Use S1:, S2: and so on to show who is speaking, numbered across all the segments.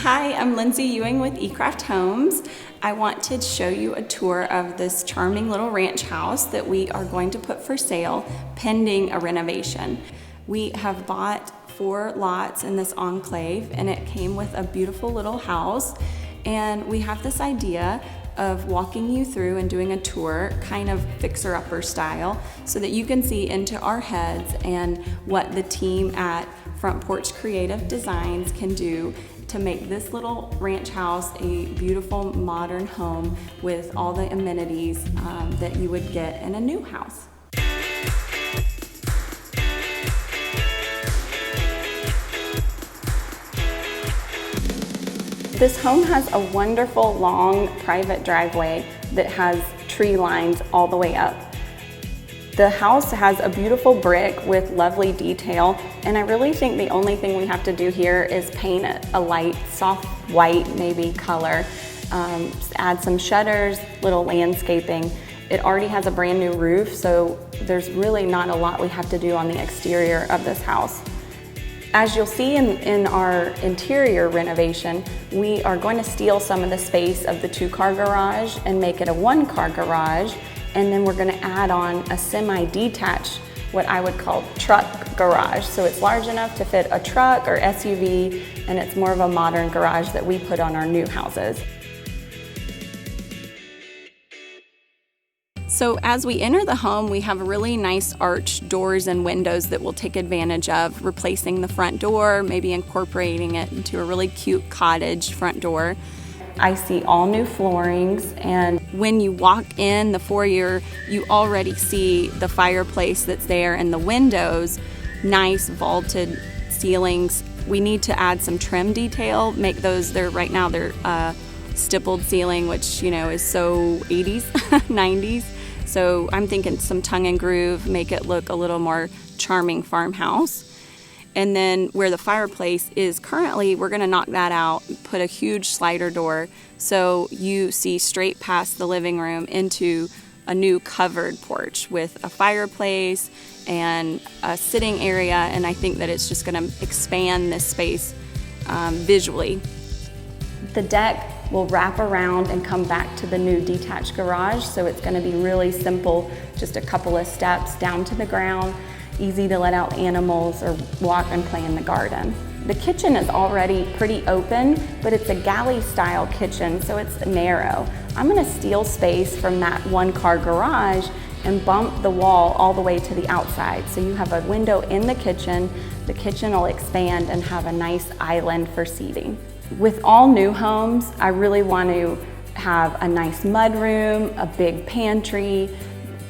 S1: Hi, I'm Lindsay Ewing with eCraft Homes. I want to show you a tour of this charming little ranch house that we are going to put for sale pending a renovation. We have bought 4 lots in this enclave and it came with a beautiful little house, and we have this idea of walking you through and doing a tour, kind of fixer-upper style, so that you can see into our heads and what the team at Front Porch Creative Designs can do to make this little ranch house a beautiful modern home with all the amenities that you would get in a new house. This home has a wonderful long private driveway that has tree lines all the way up. The house has a beautiful brick with lovely detail, and I really think the only thing we have to do here is paint it a light, soft white maybe color, add some shutters, little landscaping. It already has a brand new roof, so there's really not a lot we have to do on the exterior of this house. As you'll see in our interior renovation, we are going to steal some of the space of the 2-car garage and make it a 1-car garage. And then we're gonna add on a semi-detached, what I would call truck garage. So it's large enough to fit a truck or SUV, and it's more of a modern garage that we put on our new houses. So as we enter the home, we have really nice arched doors and windows that we'll take advantage of, replacing the front door, maybe incorporating it into a really cute cottage front door. I see all new floorings, and when you walk in the foyer, you already see the fireplace that's there and the windows, nice vaulted ceilings. We need to add some trim detail, make those, right now they're stippled ceiling, which is so 80s, 90s. So I'm thinking some tongue and groove, make it look a little more charming farmhouse. And then where the fireplace is currently, we're gonna knock that out, put a huge slider door so you see straight past the living room into a new covered porch with a fireplace and a sitting area, and I think that it's just gonna expand this space visually. The deck will wrap around and come back to the new detached garage, so it's gonna be really simple, just a couple of steps down to the ground. Easy to let out animals or walk and play in the garden. The kitchen is already pretty open, but it's a galley style kitchen, so it's narrow. I'm gonna steal space from that 1-car garage and bump the wall all the way to the outside. So you have a window in the kitchen will expand and have a nice island for seating. With all new homes, I really want to have a nice mudroom, a big pantry,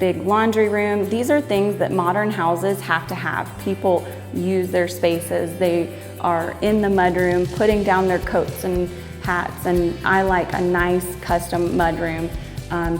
S1: big laundry room. These are things that modern houses have to have. People use their spaces. They are in the mudroom, putting down their coats and hats, and I like a nice custom mudroom.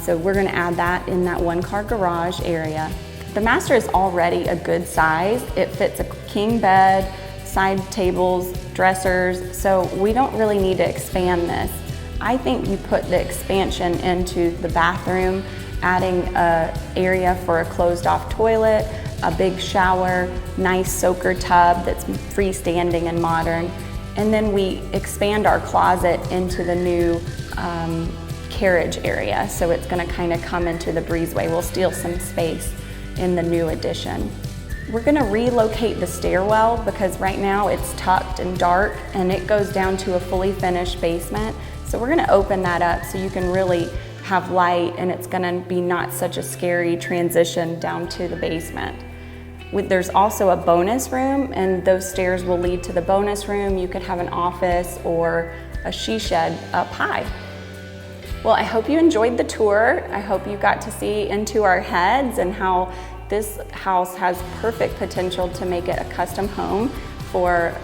S1: So we're gonna add that in that 1-car garage area. The master is already a good size. It fits a king bed, side tables, dressers, so we don't really need to expand this. I think you put the expansion into the bathroom, adding an area for a closed-off toilet, a big shower, nice soaker tub that's freestanding and modern, and then we expand our closet into the new carriage area, so it's going to kind of come into the breezeway. We'll steal some space in the new addition. We're going to relocate the stairwell because right now it's tucked and dark, and it goes down to a fully finished basement. So we're going to open that up so you can really have light, and it's gonna be not such a scary transition down to the basement. There's also a bonus room, and those stairs will lead to the bonus room. You could have an office or a she shed up high. Well, I hope you enjoyed the tour. I hope you got to see into our heads and how this house has perfect potential to make it a custom home for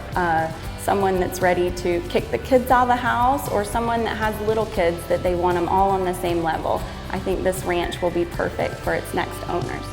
S1: someone that's ready to kick the kids out of the house, or someone that has little kids that they want them all on the same level. I think this ranch will be perfect for its next owners.